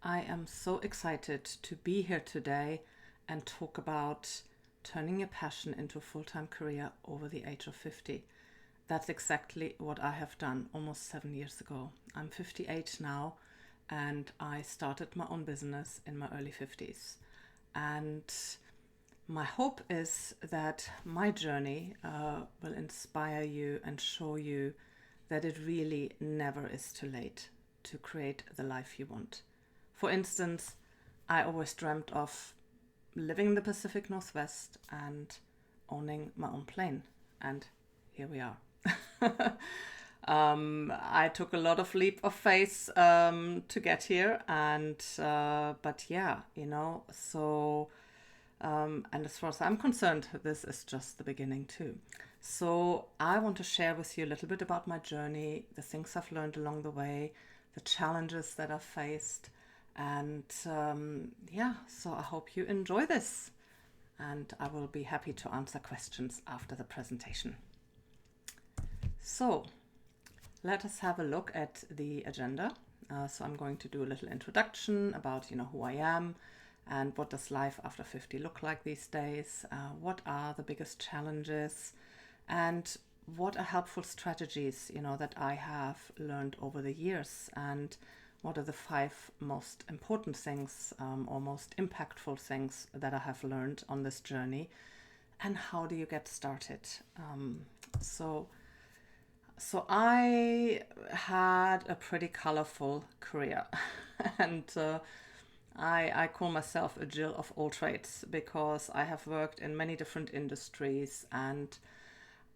I am so excited to be here today and talk about turning your passion into a full-time career over the age of 50. That's exactly what I have done almost 7 years ago. I'm 58 now and I started my own business in my early 50s. And my hope is that my journey will inspire you and show you that it really never is too late to create the life you want. For instance, I always dreamt of living in the Pacific Northwest and owning my own plane. And here we are. I took a lot of leap of faith to get here, and but yeah, and as far as I'm concerned, this is just the beginning too. So I want to share with you a little bit about my journey, the things I've learned along the way, the challenges that I've faced, and so I hope you enjoy this, and I will be happy to answer questions after the presentation. So let us have a look at the agenda. So I'm going to do a little introduction about who I am and what does life after 50 look like these days, what are the biggest challenges, and what are helpful strategies that I have learned over the years, and what are the 5 most important things or most impactful things that I have learned on this journey, and how do you get started. So I had a pretty colorful career and I call myself a Jill of all trades because I have worked in many different industries, and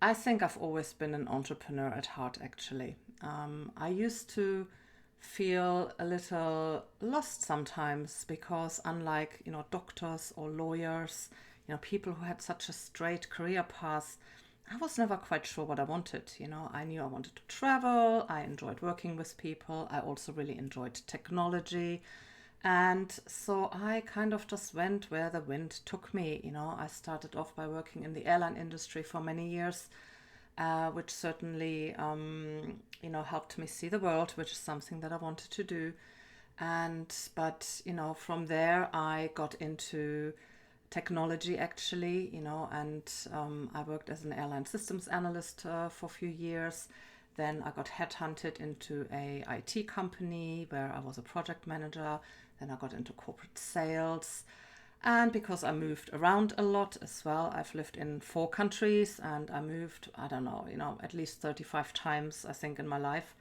I think I've always been an entrepreneur at heart, actually. I used to feel a little lost sometimes because unlike, doctors or lawyers, people who had such a straight career path, I was never quite sure what I wanted. I knew I wanted to travel. I enjoyed working with people. I also really enjoyed technology. And so I kind of just went where the wind took me. I started off by working in the airline industry for many years, which certainly, helped me see the world, which is something that I wanted to do. But from there I got into technology actually, and I worked as an airline systems analyst for a few years. Then I got headhunted into a IT company where I was a project manager. Then I got into corporate sales. And because I moved around a lot as well, I've lived in 4 countries and I moved, I don't know, at least 35 times, I think, in my life.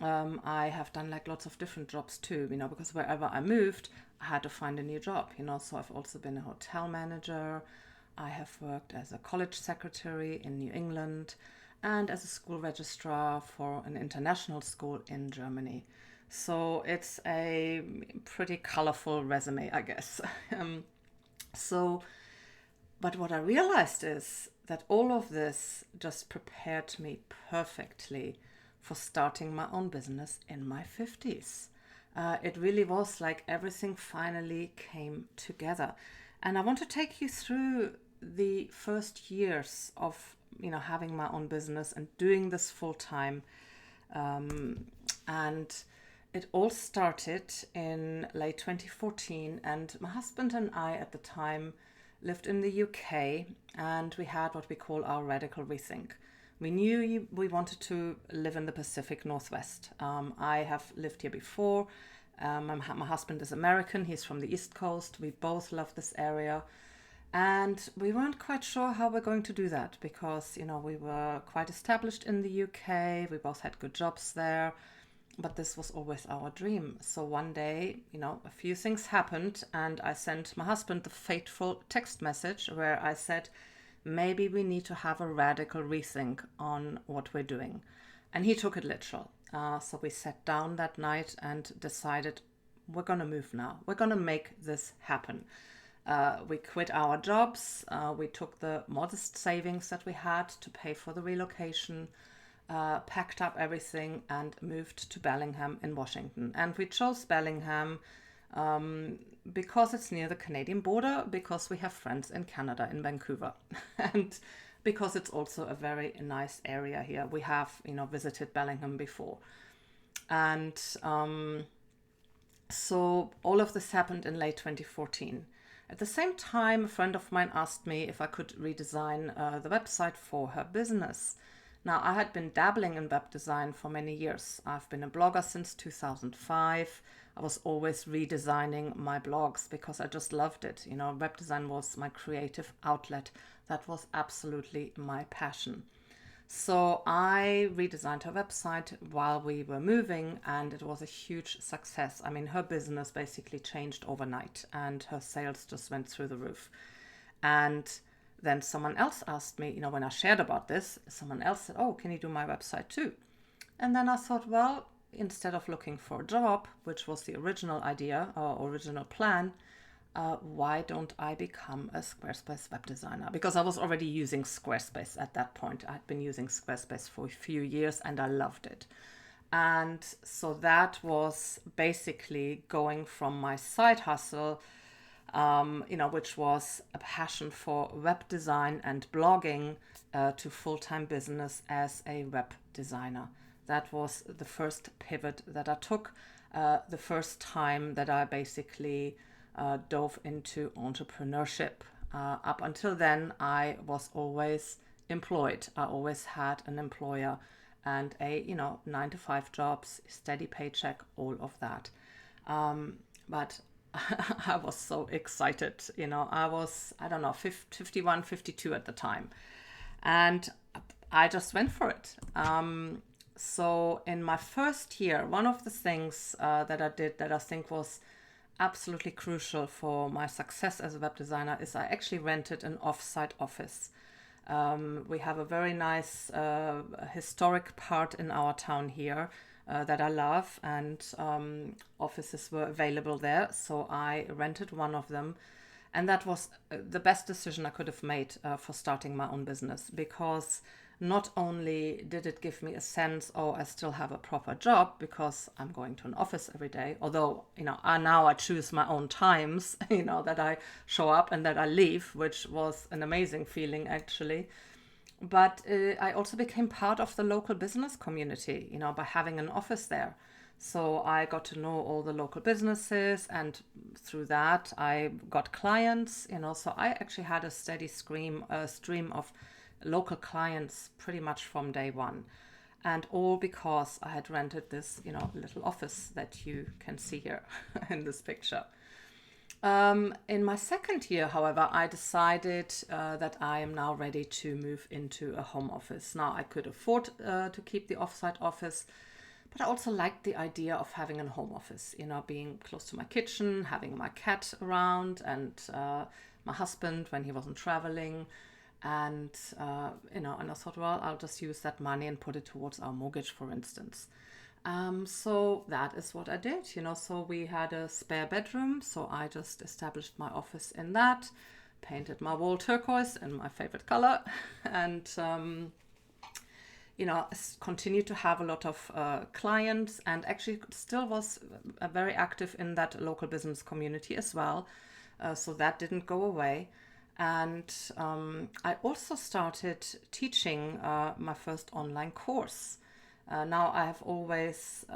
I have done like lots of different jobs too, because wherever I moved, I had to find a new job, so I've also been a hotel manager. I have worked as a college secretary in New England and as a school registrar for an international school in Germany. So it's a pretty colorful resume, I guess. So, but what I realized is that all of this just prepared me perfectly for starting my own business in my 50s. It really was like everything finally came together. And I want to take you through the first years of, having my own business and doing this full time. And it all started in late 2014, and my husband and I at the time lived in the UK, and we had what we call our radical rethink. We knew we wanted to live in the Pacific Northwest. I have lived here before. My husband is American. He's from the East Coast. We both love this area. And we weren't quite sure how we're going to do that because, we were quite established in the UK. We both had good jobs there. But this was always our dream. So one day, a few things happened, and I sent my husband the fateful text message where I said, maybe we need to have a radical rethink on what we're doing. And he took it literal. So we sat down that night and decided we're going to move now. We're going to make this happen. We quit our jobs. We took the modest savings that we had to pay for the relocation, packed up everything and moved to Bellingham in Washington. And we chose Bellingham because it's near the Canadian border, because we have friends in Canada, in Vancouver, and because it's also a very nice area here. We have, visited Bellingham before. And So all of this happened in late 2014. At the same time, a friend of mine asked me if I could redesign the website for her business. Now, I had been dabbling in web design for many years. I've been a blogger since 2005. I was always redesigning my blogs because I just loved it. Web design was my creative outlet. That was absolutely my passion. So I redesigned her website while we were moving, and it was a huge success. I mean, her business basically changed overnight and her sales just went through the roof. And then someone else asked me, when I shared about this, someone else said, "Oh, can you do my website too?" And then I thought, well, instead of looking for a job, which was the original idea or original plan, why don't I become a Squarespace web designer? Because I was already using Squarespace at that point. I'd been using Squarespace for a few years and I loved it. And so that was basically going from my side hustle, which was a passion for web design and blogging, to full-time business as a web designer. That was the first pivot that I took, the first time that I basically dove into entrepreneurship. Up until then, I was always employed. I always had an employer and a 9 to 5 jobs, steady paycheck, all of that. But I was so excited. I was, I don't know, 51, 52 at the time. And I just went for it. So in my first year, one of the things that I did that I think was absolutely crucial for my success as a web designer is I actually rented an off-site office. We have a very nice historic part in our town here that I love, and offices were available there. So I rented one of them. And that was the best decision I could have made for starting my own business, because not only did it give me a sense, oh, I still have a proper job because I'm going to an office every day. Although, now I choose my own times, that I show up and that I leave, which was an amazing feeling actually. But I also became part of the local business community, by having an office there. So I got to know all the local businesses, and through that I got clients, so I actually had a steady stream of local clients pretty much from day one. And all because I had rented this, little office that you can see here in this picture. In my second year, however, I decided that I am now ready to move into a home office. Now, I could afford to keep the offsite office, but I also liked the idea of having a home office, being close to my kitchen, having my cat around, and my husband when he wasn't traveling. And, and I thought, well, I'll just use that money and put it towards our mortgage, for instance. So that is what I did, so we had a spare bedroom. So I just established my office in that, painted my wall turquoise in my favorite color, and, continued to have a lot of clients, and actually still was very active in that local business community as well. So that didn't go away. And I also started teaching my first online course. Now I have always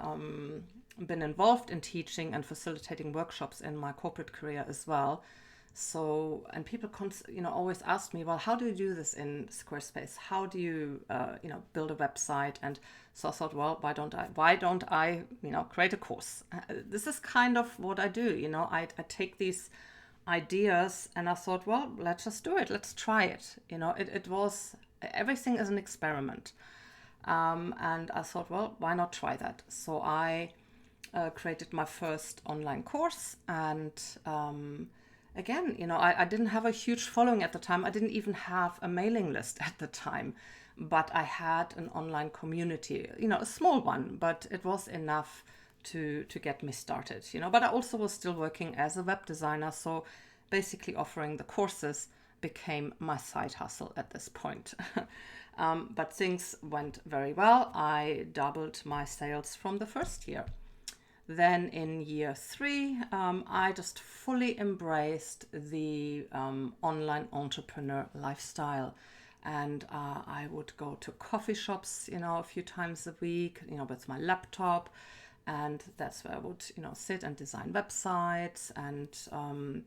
been involved in teaching and facilitating workshops in my corporate career as well. So, and people, always ask me, well, how do you do this in Squarespace? How do you, build a website? And so I thought, well, why don't I, create a course? This is kind of what I do. I take these ideas and I thought, well, let's just do it. Let's try it. It was, everything is an experiment. And I thought, well, why not try that? So I created my first online course. And again, I didn't have a huge following at the time. I didn't even have a mailing list at the time, but I had an online community, a small one, but it was enough to get me started, but I also was still working as a web designer. So basically offering the courses became my side hustle at this point. But things went very well. I doubled my sales from the first year. Then in year 3, I just fully embraced the online entrepreneur lifestyle. And I would go to coffee shops, a few times a week, with my laptop. And that's where I would, sit and design websites. And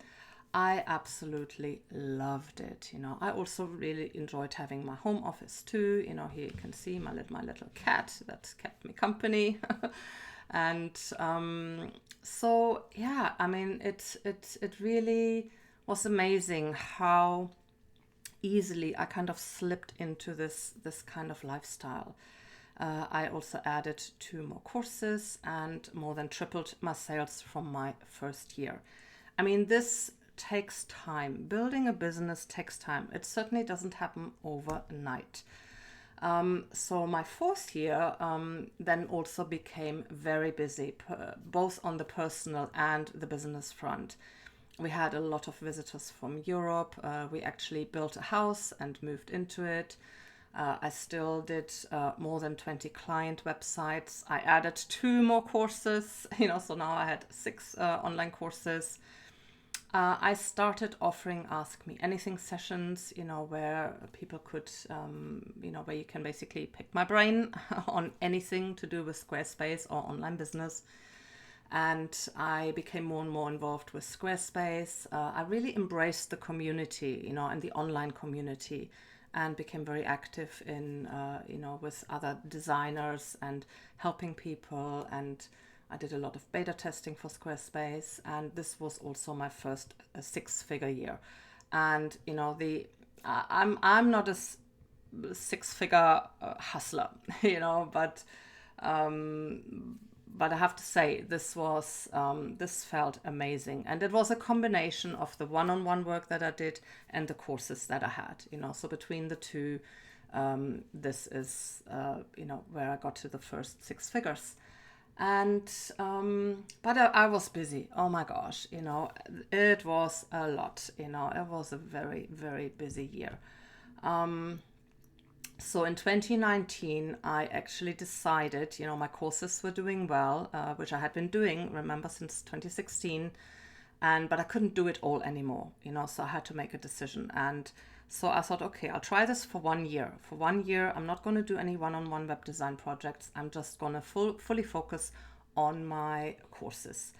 I absolutely loved it. I also really enjoyed having my home office too. Here you can see my little cat that kept me company. And so yeah, I mean, it really was amazing how easily I kind of slipped into this kind of lifestyle. I also added 2 more courses and more than tripled my sales from my first year. I mean, this takes time. Building a business takes time. It certainly doesn't happen overnight. So my fourth year then also became very busy, both on the personal and the business front. We had a lot of visitors from Europe. We actually built a house and moved into it. I still did more than 20 client websites. I added 2 more courses, so now I had 6 online courses. I started offering Ask Me Anything sessions, where people could, where you can basically pick my brain on anything to do with Squarespace or online business. And I became more and more involved with Squarespace. I really embraced the community, and the online community, and became very active in, with other designers and helping people. And I did a lot of beta testing for Squarespace. And this was also my first 6-figure year. And, I'm not a 6-figure hustler, but I have to say, this felt amazing. And it was a combination of the one-on-one work that I did and the courses that I had, so between the two, this is, where I got to the first 6 figures. And, but I was busy. Oh my gosh, it was a lot, it was a very, very busy year. So in 2019, I actually decided, my courses were doing well, which I had been doing, remember, since 2016. But I couldn't do it all anymore, so I had to make a decision. And so I thought, okay, I'll try this for 1 year. For 1 year, I'm not going to do any one-on-one web design projects. I'm just going to fully focus on my courses.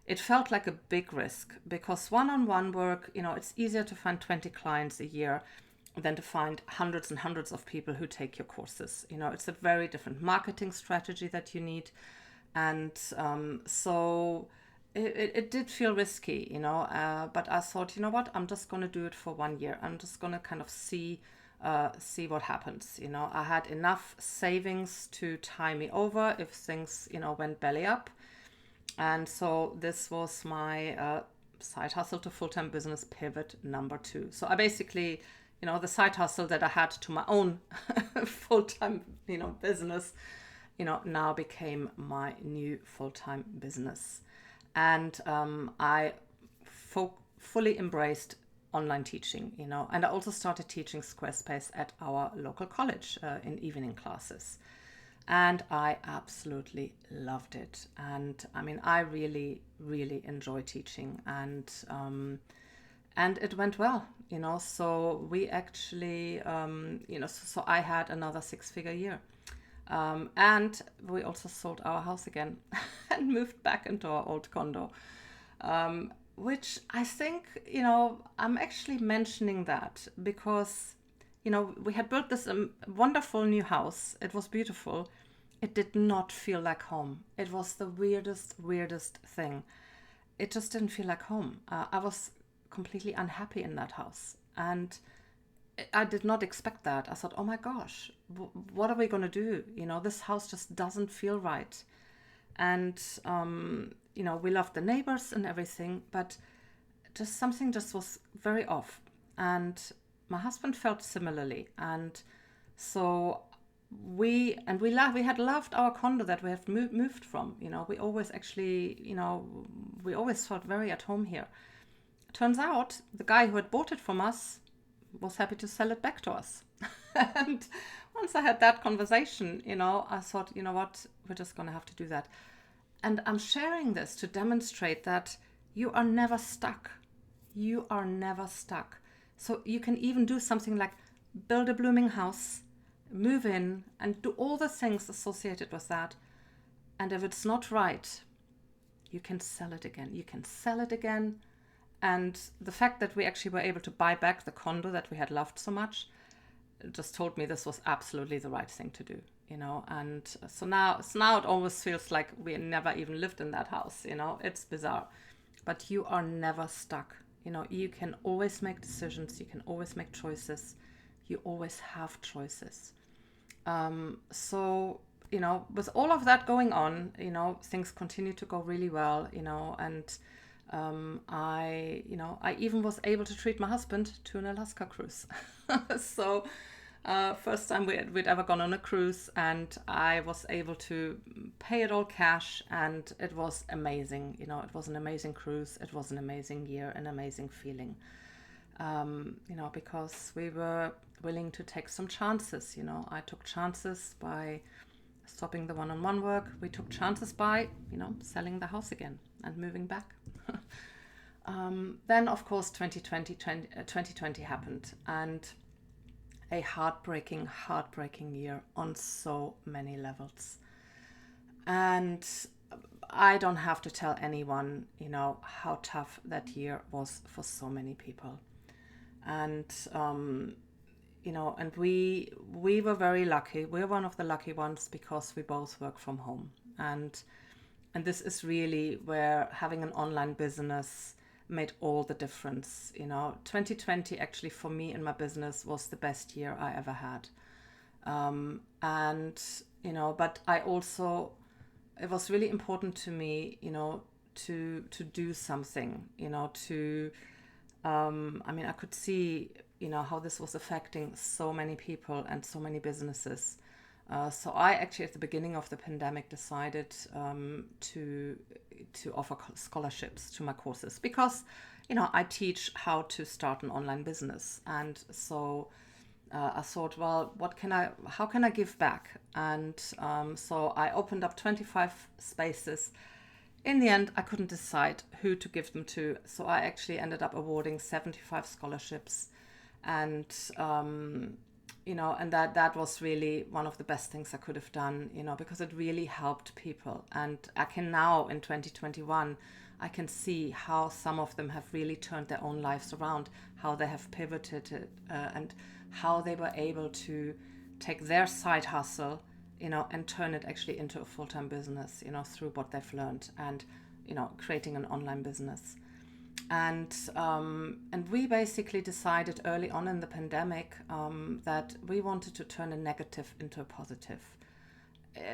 It felt like a big risk because one-on-one work, it's easier to find 20 clients a year than to find hundreds and hundreds of people who take your courses. It's a very different marketing strategy that you need. And so it did feel risky, but I thought, what, I'm just going to do it for 1 year. I'm just going to kind of see what happens. I had enough savings to tie me over if things, went belly up. And so this was my side hustle to full-time business pivot number 2. So I basically, the side hustle that I had to my own full-time, business, now became my new full-time business. And I fully embraced online teaching, and I also started teaching Squarespace at our local college in evening classes. And I absolutely loved it. And I mean, I really, really enjoy teaching, and it went well, so we actually, so I had another 6-figure year. And we also sold our house again and moved back into our old condo, which I think, I'm actually mentioning that because, we had built this wonderful new house. It was beautiful. It did not feel like home. It was the weirdest thing. It just didn't feel like home. I was completely unhappy in that house. And I did not expect that. I thought, oh my gosh, what are we going to do? This house just doesn't feel right. And, we loved the neighbors and everything, but just something just was very off. And my husband felt similarly. And so we had loved our condo that we have moved from. We always actually, we always felt very at home here. Turns out the guy who had bought it from us was happy to sell it back to us. And once I had that conversation, I thought, what, we're just going to have to do that. And I'm sharing this to demonstrate that you are never stuck. You are never stuck. So you can even do something like build a blooming house, move in, and do all the things associated with that, And if it's not right, you can sell it again. You can sell it again. And the fact that we actually were able to buy back the condo that we had loved so much just told me this was absolutely the right thing to do, And so now it almost feels like we never even lived in that house, It's bizarre. But you are never stuck. You can always make decisions. You can always make choices. You always have choices. So, with all of that going on, things continue to go really well, and I even was able to treat my husband to an Alaska cruise. So first time we'd ever gone on a cruise, and I was able to pay it all cash, and it was amazing. It was an amazing cruise. It was an amazing year, an amazing feeling. Because we were willing to take some chances. I took chances by stopping the one-on-one work. We took chances by, selling the house again and moving back. Then, of course, 2020 happened, and a heartbreaking year on so many levels. And I don't have to tell anyone, how tough that year was for so many people. And, and we were very lucky. We're one of the lucky ones because we both work from home. And this is really where having an online business made all the difference. 2020 actually for me in my business was the best year I ever had. But I also, it was really important to me, to do something, I could see, how this was affecting so many people and so many businesses. So I actually, at the beginning of the pandemic, decided to offer scholarships to my courses because, I teach how to start an online business. And so I thought, well, how can I give back? And so I opened up 25 spaces. In the end, I couldn't decide who to give them to. So I actually ended up awarding 75 scholarships. And and that was really one of the best things I could have done, because it really helped people. And I can now, in 2021, I can see how some of them have really turned their own lives around, how they have pivoted, and how they were able to take their side hustle, and turn it actually into a full-time business, through what they've learned and, creating an online business. And we basically decided early on in the pandemic that we wanted to turn a negative into a positive.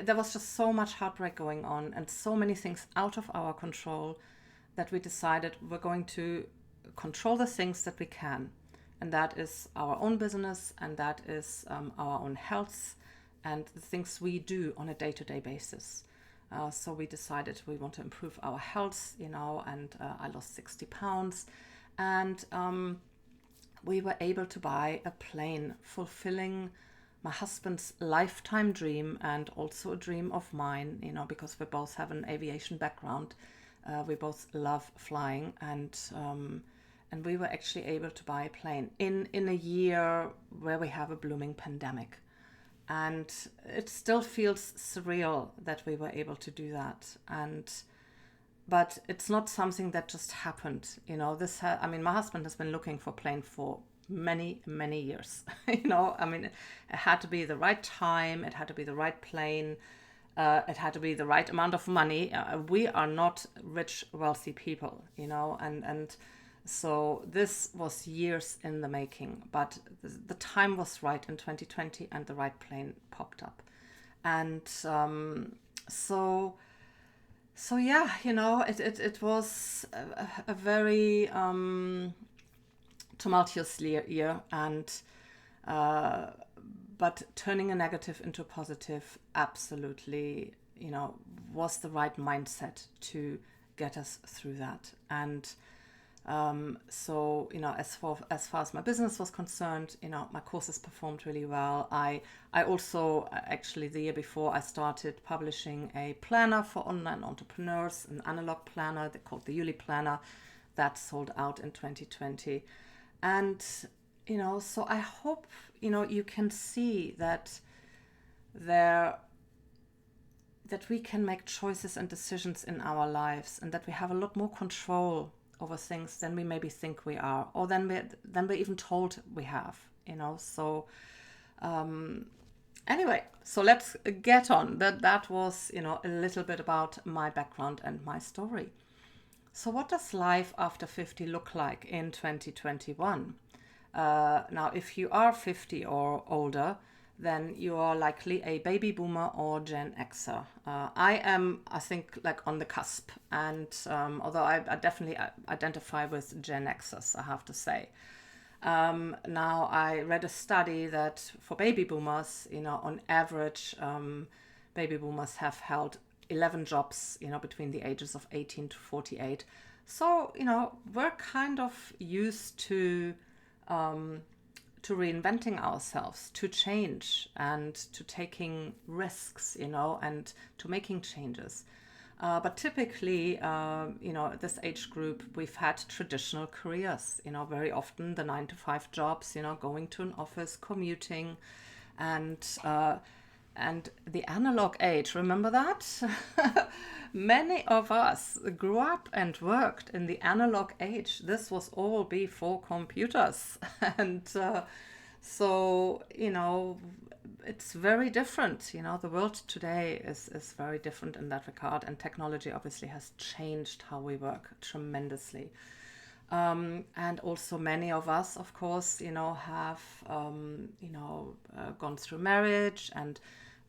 There was just so much heartbreak going on and so many things out of our control that we decided we're going to control the things that we can. And that is our own business, and that is our own health and the things we do on a day-to-day basis. So we decided we want to improve our health, and I lost 60 pounds. And we were able to buy a plane, fulfilling my husband's lifetime dream and also a dream of mine, because we both have an aviation background. We both love flying, and we were actually able to buy a plane in a year where we have a blooming pandemic. And it still feels surreal that we were able to do that. But it's not something that just happened. My husband has been looking for a plane for many, many years. It had to be the right time. It had to be the right plane. It had to be the right amount of money. We are not rich, wealthy people, and so this was years in the making, but the time was right in 2020 and the right plane popped up. And so yeah, it was a very tumultuous year, and but turning a negative into a positive absolutely, was the right mindset to get us through that. And so, as far as my business was concerned, my courses performed really well. I also, actually the year before, I started publishing a planner for online entrepreneurs, an analog planner called the Yuli Planner, that sold out in 2020. And, so I hope, you can see that there that we can make choices and decisions in our lives, and that we have a lot more control over things than we maybe think we are, or than we're even told we have, So anyway, so let's get on. That was, a little bit about my background and my story. So what does life after 50 look like in 2021? Now, if you are 50 or older, then you are likely a baby boomer or Gen Xer. I am, I think, like on the cusp. And although I definitely identify with Gen Xers, I have to say. Now, I read a study that for baby boomers, on average, baby boomers have held 11 jobs, between the ages of 18 to 48. So, we're kind of used to reinventing ourselves, to change, and to taking risks, and to making changes. But typically, this age group, we've had traditional careers, very often the 9 to 5 jobs, going to an office, commuting, and the analog age, remember that? Many of us grew up and worked in the analog age. This was all before computers. And so, it's very different. The world today is very different in that regard. And technology obviously has changed how we work tremendously. And also many of us, of course, have, gone through marriage and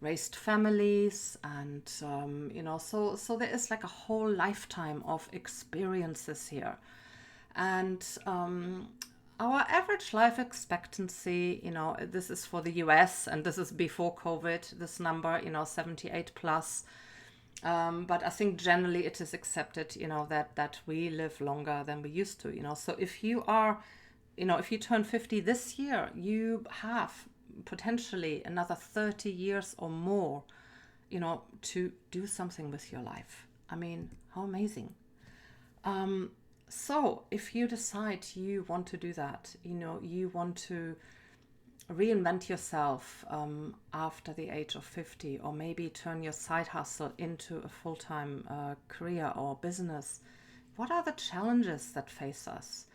raised families, and so there is like a whole lifetime of experiences here. And our average life expectancy, this is for the US, and this is before COVID, this number, 78 plus. But I think generally it is accepted, that we live longer than we used to, So if you are, if you turn 50 this year, you have potentially another 30 years or more, to do something with your life. I mean, how amazing. So if you decide you want to do that, you want to reinvent yourself after the age of 50, or maybe turn your side hustle into a full-time career or business, what are the challenges that face us?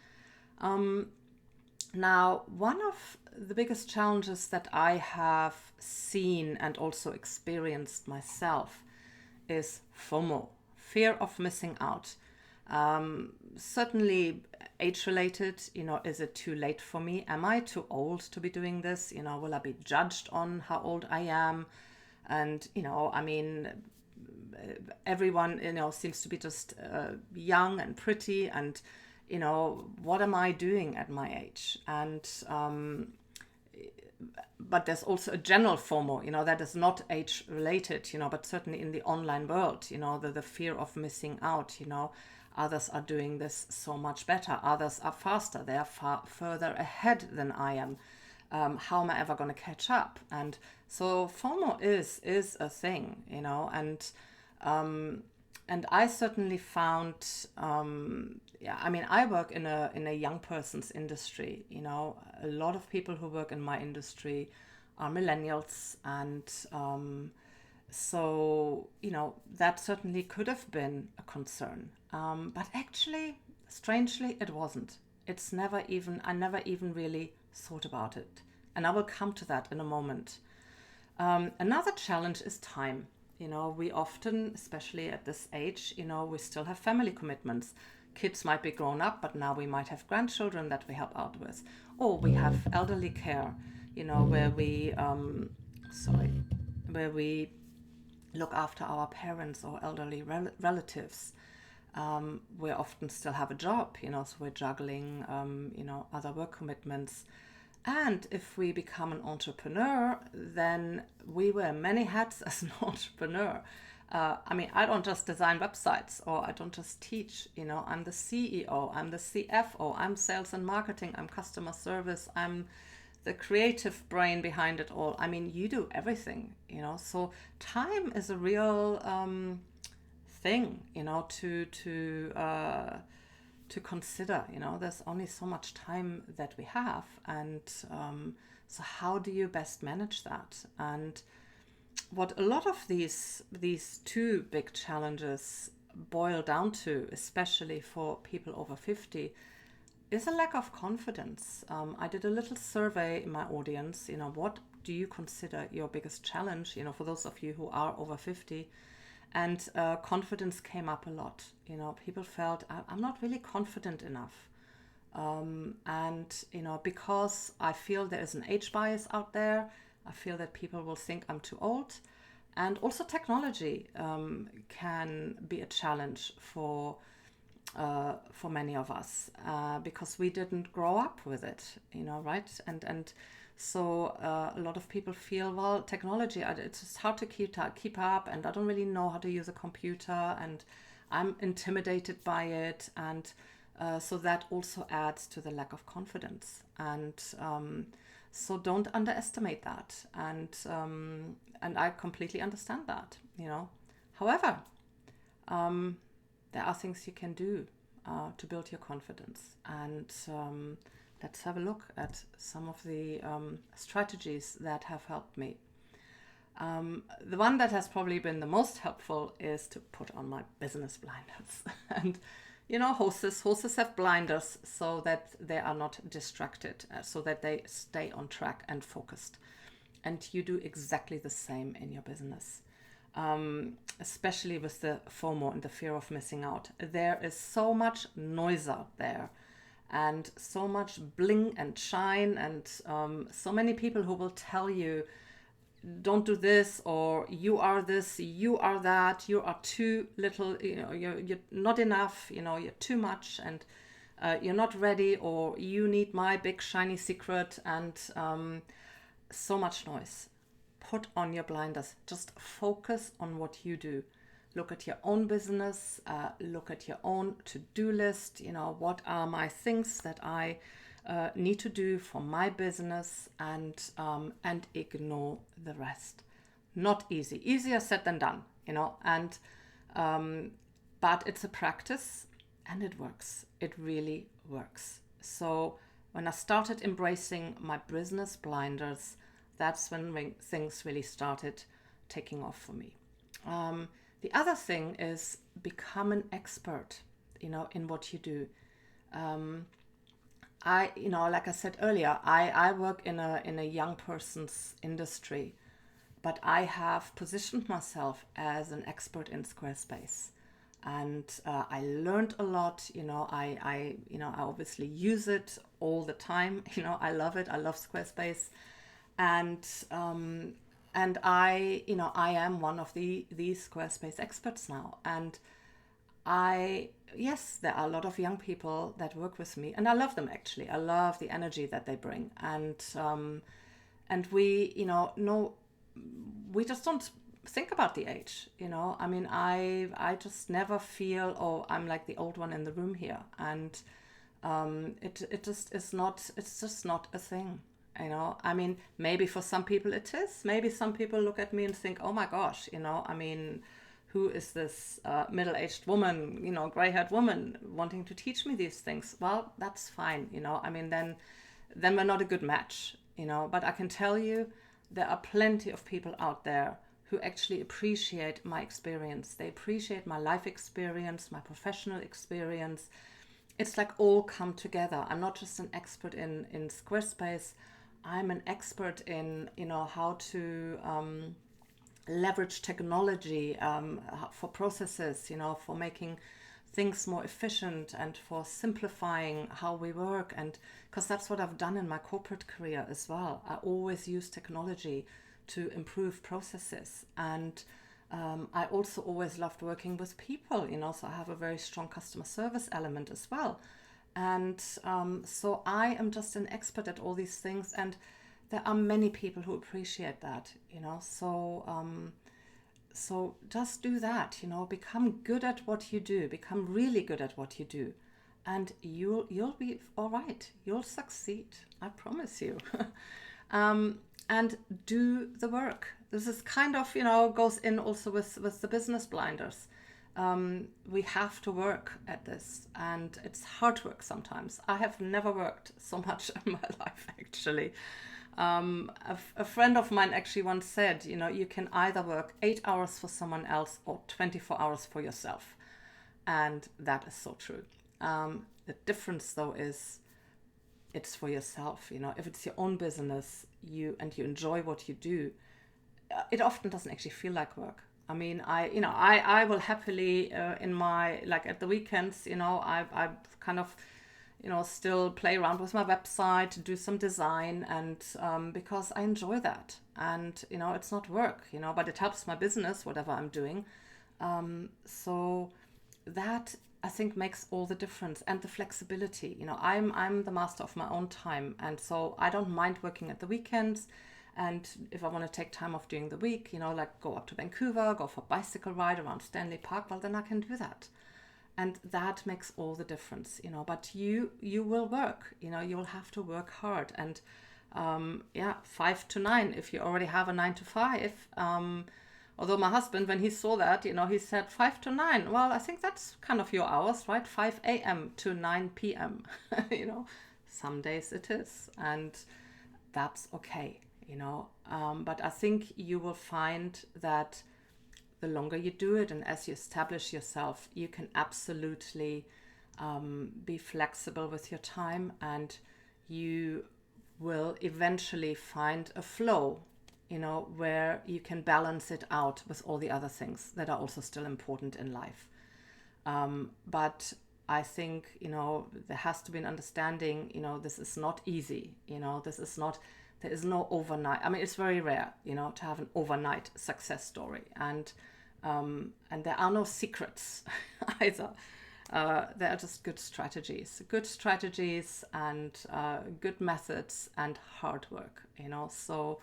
Now, one of the biggest challenges that I have seen and also experienced myself is FOMO, fear of missing out. Certainly age-related, is it too late for me? Am I too old to be doing this? Will I be judged on how old I am? And, I mean, everyone, seems to be just young and pretty, and what am I doing at my age? And but there's also a general FOMO, that is not age related, but certainly in the online world, the fear of missing out, others are doing this so much better, others are faster, they are far further ahead than I am. How am I ever going to catch up? And so FOMO is a thing, and I certainly found, I work in a young person's industry. A lot of people who work in my industry are millennials, and so that certainly could have been a concern. But actually, strangely, it wasn't. I never even really thought about it, and I will come to that in a moment. Another challenge is time. We often, especially at this age, we still have family commitments. Kids might be grown up, but now we might have grandchildren that we help out with. Or we have elderly care, where we look after our parents or elderly relatives. We often still have a job, so we're juggling, other work commitments. And if we become an entrepreneur, then we wear many hats as an entrepreneur. I don't just design websites, or I don't just teach, I'm the CEO, I'm the CFO, I'm sales and marketing, I'm customer service, I'm the creative brain behind it all. You do everything, so time is a real thing, to consider. There's only so much time that we have, and so how do you best manage that? And what a lot of these two big challenges boil down to, especially for people over 50, is a lack of confidence. I did a little survey in my audience, what do you consider your biggest challenge, for those of you who are over 50, and confidence came up a lot. People felt, I'm not really confident enough. And because I feel there is an age bias out there, I feel that people will think I'm too old. And also technology can be a challenge for many of us because we didn't grow up with it, right? And so a lot of people feel, well, technology, it's just hard to keep up, and I don't really know how to use a computer, and I'm intimidated by it, and so that also adds to the lack of confidence. And so don't underestimate that. And I completely understand that, However, there are things you can do to build your confidence. And let's have a look at some of the strategies that have helped me. The one that has probably been the most helpful is to put on my business blinders. And horses have blinders so that they are not distracted, so that they stay on track and focused. And you do exactly the same in your business, especially with the FOMO and the fear of missing out. There is so much noise out there, and so much bling and shine, and so many people who will tell you, don't do this, or you are this, you are that, you are too little, you're not enough, you're too much, and you're not ready, or you need my big shiny secret, and so much noise. Put on your blinders. Just focus on what you do. Look at your own business, look at your own to-do list, what are my things that I need to do for my business, and ignore the rest. Not easy. Easier said than done, and but it's a practice, and it works. It really works. So when I started embracing my business blinders, that's when things really started taking off for me. The other thing is become an expert, in what you do. Like I said earlier, I work in a young person's industry, but I have positioned myself as an expert in Squarespace, and I learned a lot. I obviously use it all the time. I love it. I love Squarespace, and I am one of these Squarespace experts now, and yes, there are a lot of young people that work with me, and I love them actually. I love the energy that they bring, and we, we just don't think about the age. I just never feel, oh, I'm like the old one in the room here, and it just is not. It's just not a thing. Maybe for some people it is. Maybe some people look at me and think, oh my gosh, who is this middle-aged woman, gray-haired woman wanting to teach me these things? Well, that's fine, then we're not a good match, But I can tell you, there are plenty of people out there who actually appreciate my experience. They appreciate my life experience, my professional experience. It's like all come together. I'm not just an expert in Squarespace. I'm an expert in, how to leverage technology for processes, for making things more efficient and for simplifying how we work. And because that's what I've done in my corporate career as well. I always use technology to improve processes. And I also always loved working with people, so I have a very strong customer service element as well. And so I am just an expert at all these things, and there are many people who appreciate that, so just do that, become good at what you do, become really good at what you do, and you'll be all right. You'll succeed, I promise you. And do the work. This is kind of, goes in also with the business blinders. We have to work at this, and it's hard work sometimes. I have never worked so much in my life, actually. A friend of mine actually once said, you can either work 8 hours for someone else or 24 hours for yourself. And that is so true. The difference, though, is it's for yourself. If it's your own business, you enjoy what you do, it often doesn't actually feel like work. I mean, I will happily in my, like, at the weekends, I kind of, still play around with my website, do some design, and because I enjoy that, and it's not work, but it helps my business, whatever I'm doing. So that, I think, makes all the difference, and the flexibility. I'm the master of my own time, and so I don't mind working at the weekends. And if I want to take time off during the week, like go up to Vancouver, go for a bicycle ride around Stanley Park, well, then I can do that. And that makes all the difference, but you will work, you will have to work hard. And 5 to 9, if you already have a 9 to 5. Although my husband, when he saw that, he said 5 to 9. Well, I think that's kind of your hours, right? 5 a.m. to 9 p.m. Some days it is, and that's okay. But I think you will find that the longer you do it, and as you establish yourself, you can absolutely be flexible with your time, and you will eventually find a flow, where you can balance it out with all the other things that are also still important in life. But I think, there has to be an understanding, this is not easy, there is no overnight. I mean, it's very rare, to have an overnight success story, and there are no secrets either. There are just good strategies, and good methods and hard work. So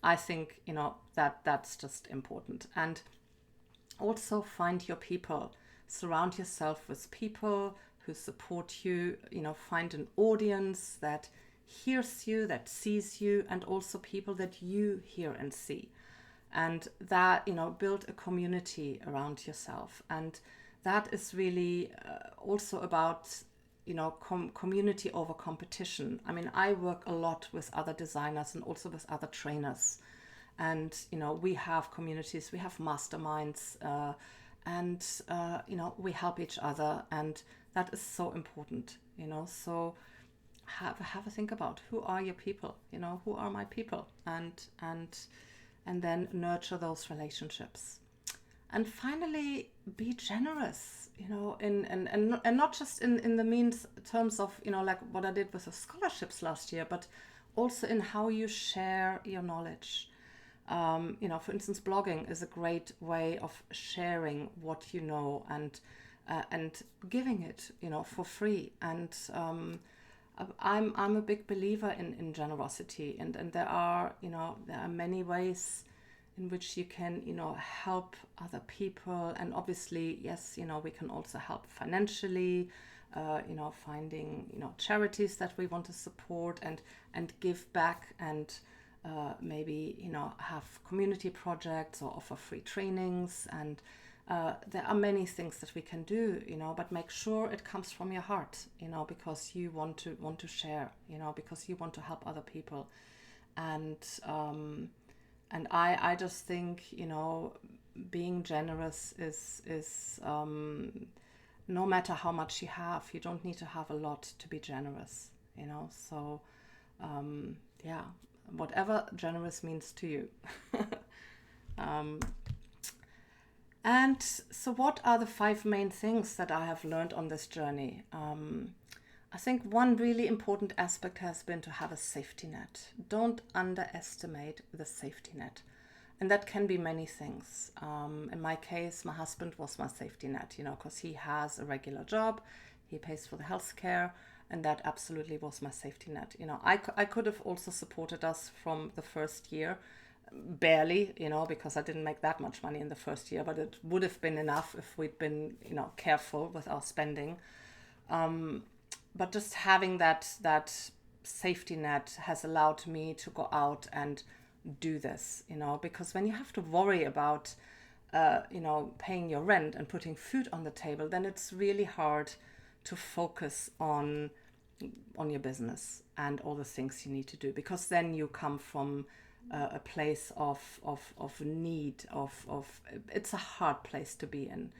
I think that's just important. And also find your people. Surround yourself with people who support you. Find an audience that hears you, that sees you, and also people that you hear and see, and that build a community around yourself. And that is really also about community over competition. I mean, I work a lot with other designers and also with other trainers, and we have communities, we have masterminds, and we help each other, and that is so important. So have a think about, who are your people, who are my people, and then nurture those relationships. And finally, be generous, and not just in the means terms of, like what I did with the scholarships last year, but also in how you share your knowledge. For instance, blogging is a great way of sharing what you know, and giving it, for free. And I'm a big believer in generosity, and there are many ways in which you can help other people. And obviously, yes, we can also help financially, finding charities that we want to support and give back, and maybe have community projects or offer free trainings. And there are many things that we can do, but make sure it comes from your heart, because you want to share, because you want to help other people. And I just think, being generous is no matter how much you have, you don't need to have a lot to be generous, So, whatever generous means to you. And so what are the 5 main things that I have learned on this journey? I think one really important aspect has been to have a safety net. Don't underestimate the safety net. And that can be many things. In my case, my husband was my safety net, because he has a regular job, he pays for the healthcare, and that absolutely was my safety net. I could have also supported us from the first year, barely, because I didn't make that much money in the first year, but it would have been enough if we'd been, careful with our spending. But just having that safety net has allowed me to go out and do this, because when you have to worry about, paying your rent and putting food on the table, then it's really hard to focus on on your business and all the things you need to do, because then you come from a place of need, of it's a hard place to be in.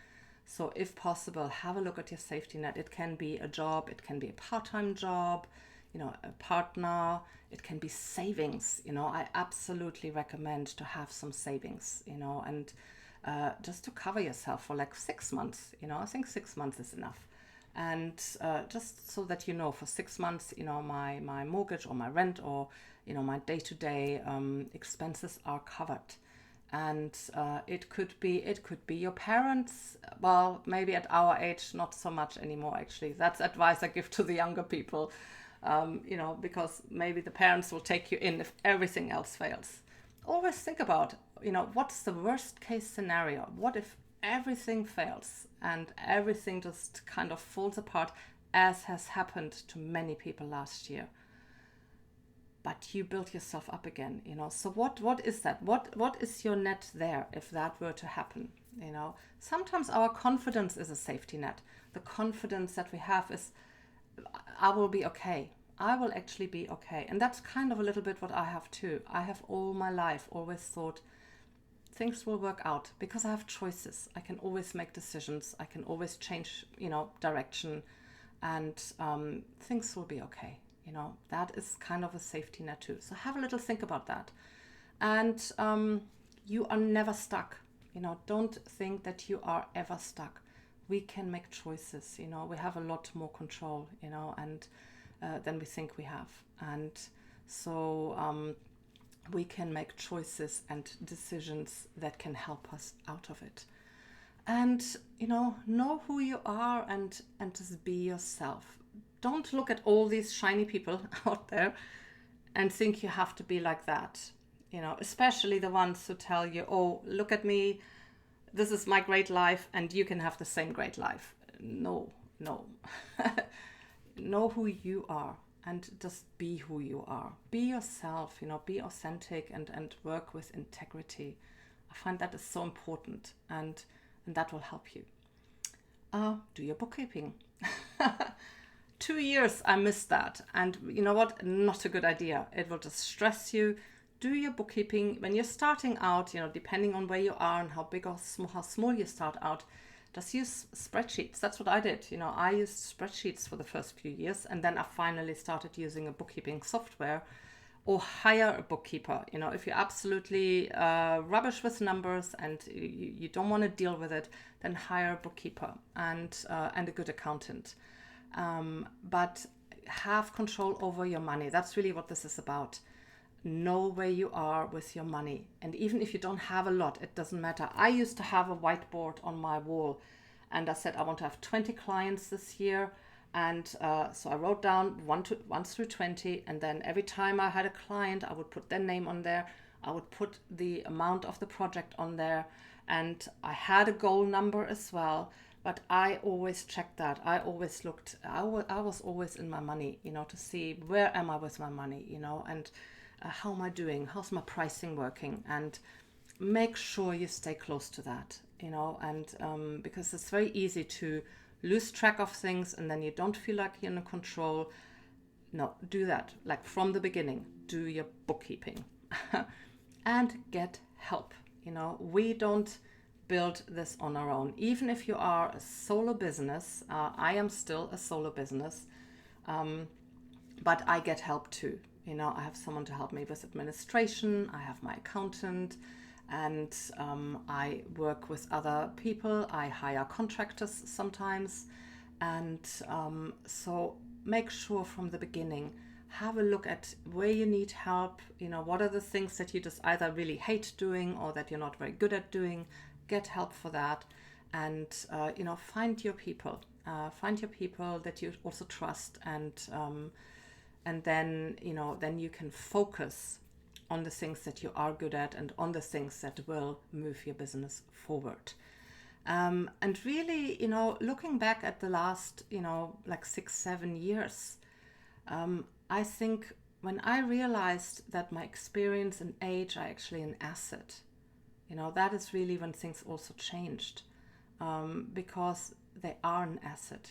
So if possible, have a look at your safety net. It can be a job, it can be a part-time job, a partner, it can be savings. I absolutely recommend to have some savings, and just to cover yourself for like 6 months. I think 6 months is enough. And just so that for 6 months, my mortgage or my rent or my day-to-day expenses are covered. And it could be your parents. Well, maybe at our age, not so much anymore. Actually, that's advice I give to the younger people. Because maybe the parents will take you in if everything else fails. Always think about, what's the worst case scenario? What if everything fails and everything just kind of falls apart, as has happened to many people last year? But you build yourself up again, So what is that? What is your net there if that were to happen? Sometimes our confidence is a safety net. The confidence that we have is, I will be okay. I will actually be okay. And that's kind of a little bit what I have too. I have all my life always thought things will work out because I have choices. I can always make decisions. I can always change, direction, and things will be okay. That is kind of a safety net too. So have a little think about that. And you are never stuck. Don't think that you are ever stuck. We can make choices. We have a lot more control, and than we think we have. And so we can make choices and decisions that can help us out of it. And, know who you are and just be yourself. Don't look at all these shiny people out there and think you have to be like that. Especially the ones who tell you, oh, look at me, this is my great life and you can have the same great life. No. Know who you are and just be who you are. Be yourself, be authentic and work with integrity. I find that is so important, and that will help you. Do your bookkeeping. 2 years I missed that, and you know what? Not a good idea. It will just stress you. Do your bookkeeping when you're starting out, depending on where you are and how big or how small you start out. Just use spreadsheets. That's what I did. I used spreadsheets for the first few years, and then I finally started using a bookkeeping software, or hire a bookkeeper. If you're absolutely rubbish with numbers and you don't want to deal with it, then hire a bookkeeper and a good accountant. But have control over your money. That's really what this is about. Know where you are with your money. And even if you don't have a lot, it doesn't matter. I used to have a whiteboard on my wall, and I said I want to have 20 clients this year. And so I wrote down 1 through 20, and then every time I had a client, I would put their name on there. I would put the amount of the project on there, and I had a goal number as well. But I always checked that. I always looked. I was always in my money, to see where am I with my money, and how am I doing? How's my pricing working? And make sure you stay close to that, and because it's very easy to lose track of things and then you don't feel like you're in control. No, do that. Like from the beginning, do your bookkeeping and get help. We don't build this on our own. Even if you are a solo business, I am still a solo business, but I get help too. I have someone to help me with administration. I have my accountant, and I work with other people. I hire contractors sometimes. And so make sure from the beginning, have a look at where you need help. What are the things that you just either really hate doing or that you're not very good at doing. Get help for that. And, find your people. Find your people that you also trust, and then you can focus on the things that you are good at and on the things that will move your business forward. And really, looking back at the last, like 6-7 years, I think when I realized that my experience and age are actually an asset, that is really when things also changed. because they are an asset.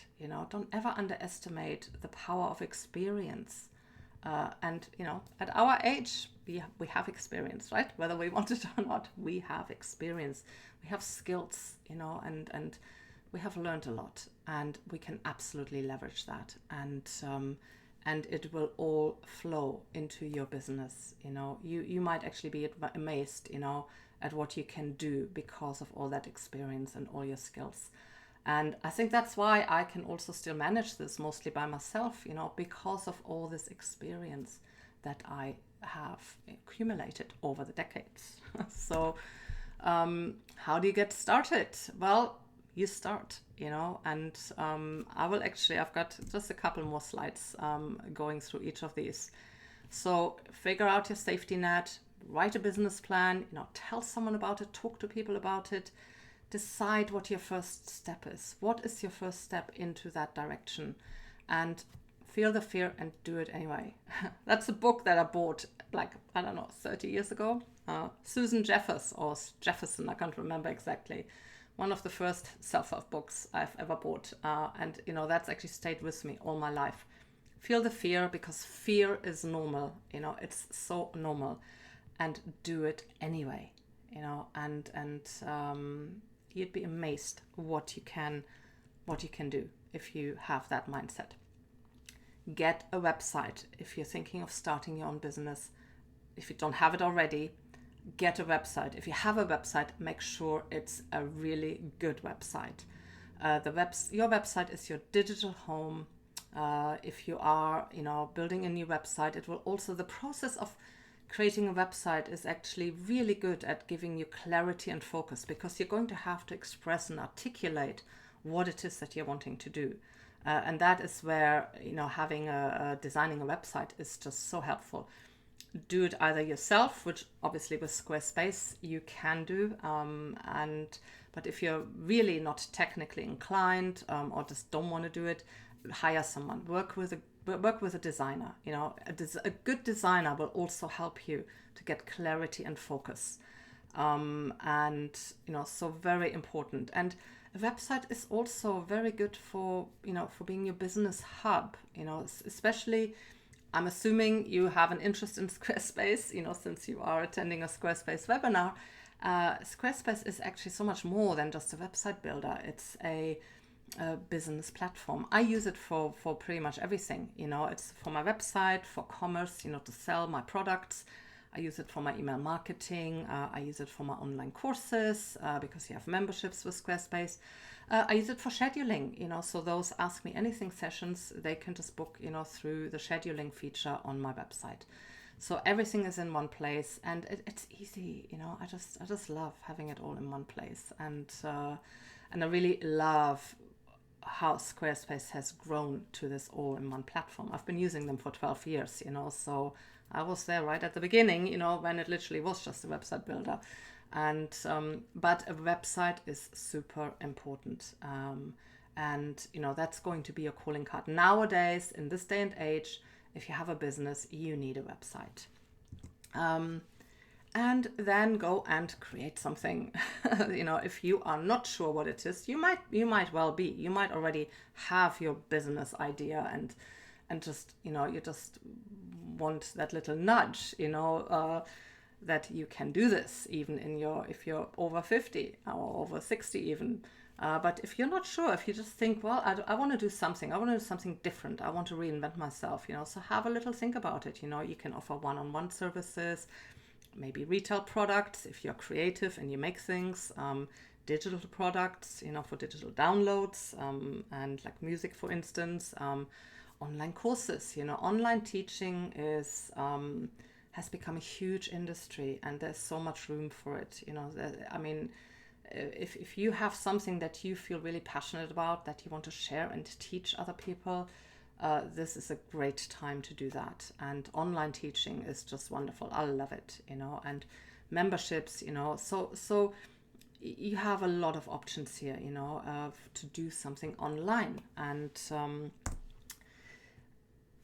Don't ever underestimate the power of experience. And at our age, we have experience, right? Whether we want it or not, we have experience. We have skills, and we have learned a lot, and we can absolutely leverage that. And it will all flow into your business. You might actually be amazed, at what you can do because of all that experience and all your skills. And I think that's why I can also still manage this mostly by myself, because of all this experience that I have accumulated over the decades. So how do you get started? Well, you start, and I've got just a couple more slides going through each of these. So figure out your safety net, write a business plan, tell someone about it, talk to people about it. Decide what your first step is. What is your first step into that direction? And feel the fear and do it anyway. That's a book that I bought 30 years ago. Susan Jefferson, I can't remember exactly. One of the first self-help books I've ever bought. And that's actually stayed with me all my life. Feel the fear, because fear is normal. It's so normal. And do it anyway. You'd be amazed what you can do if you have that mindset. Get a website. If you're thinking of starting your own business, if you don't have it already, get a website. If you have a website, make sure it's a really good website. Your website is your digital home. If you are, building a new website, it will also, the process of creating a website is actually really good at giving you clarity and focus, because you're going to have to express and articulate what it is that you're wanting to do. And that is where, having designing a website is just so helpful. Do it either yourself, which obviously with Squarespace you can do. But if you're really not technically inclined or just don't want to do it, hire someone, work with a designer. A good designer will also help you to get clarity and focus. So very important. And a website is also very good for being your business hub, especially, I'm assuming you have an interest in Squarespace, since you are attending a Squarespace webinar. Squarespace is actually so much more than just a website builder. It's a business platform. I use it for pretty much everything. It's for my website, for commerce, to sell my products. I use it for my email marketing. I use it for my online courses because you have memberships with Squarespace. I use it for scheduling, so those Ask Me Anything sessions, they can just book, through the scheduling feature on my website. So everything is in one place, and it's easy, I just love having it all in one place. And I really love how Squarespace has grown to this all-in-one platform. I've been using them for 12 years, so I was there right at the beginning, when it literally was just a website builder. And but a website is super important. And that's going to be your calling card. Nowadays, in this day and age, if you have a business, you need a website. And then go and create something. If you are not sure what it is, you might well be. You might already have your business idea and just, you just want that little nudge, that you can do this even if you're over 50 or over 60 even. But if you're not sure, if you just think, well, I want to do something. I want to do something different. I want to reinvent myself, so have a little think about it. You can offer one-on-one services, maybe retail products if you're creative and you make things, digital products, for digital downloads, and like music, for instance, online courses. Online teaching has become a huge industry, and there's so much room for it. If you have something that you feel really passionate about, that you want to share and teach other people, this is a great time to do that. And online teaching is just wonderful. I love it, and memberships, so you have a lot of options here, to do something online. And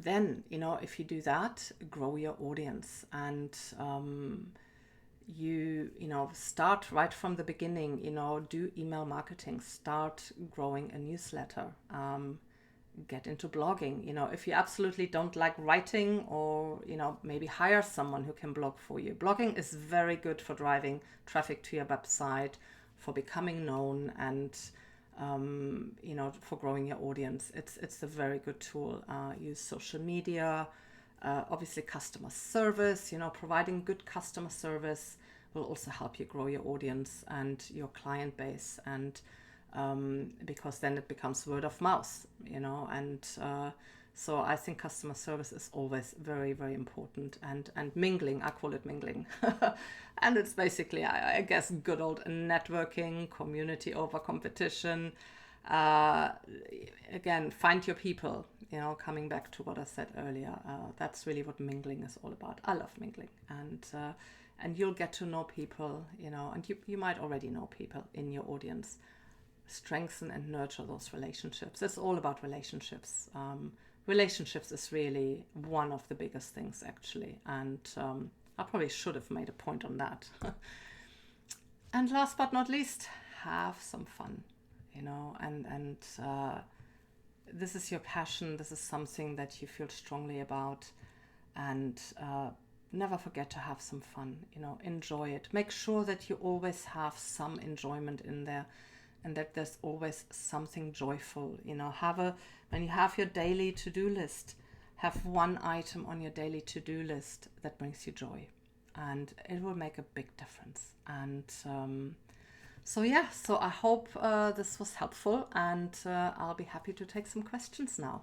then, if you do that, grow your audience. And start right from the beginning, do email marketing, start growing a newsletter, get into blogging. If you absolutely don't like writing, or maybe hire someone who can blog for you. Blogging is very good for driving traffic to your website, for becoming known, and for growing your audience. It's a very good tool. Use social media, obviously customer service. Providing good customer service will also help you grow your audience and your client base, and because then it becomes word of mouth, and so I think customer service is always very, very important, and mingling, I call it mingling. And it's basically, I guess, good old networking, community over competition. Again, find your people, coming back to what I said earlier. That's really what mingling is all about. I love mingling, and you'll get to know people, and you might already know people in your audience. Strengthen and nurture those relationships. It's all about relationships. Relationships is really one of the biggest things, actually, and I probably should have made a point on that. And last but not least, have some fun, and this is your passion. This is something that you feel strongly about, and never forget to have some fun. Enjoy it. Make sure that you always have some enjoyment in there, and that there's always something joyful. When you have your daily to-do list, have one item on your daily to-do list that brings you joy, and it will make a big difference. And so I hope this was helpful, and I'll be happy to take some questions now.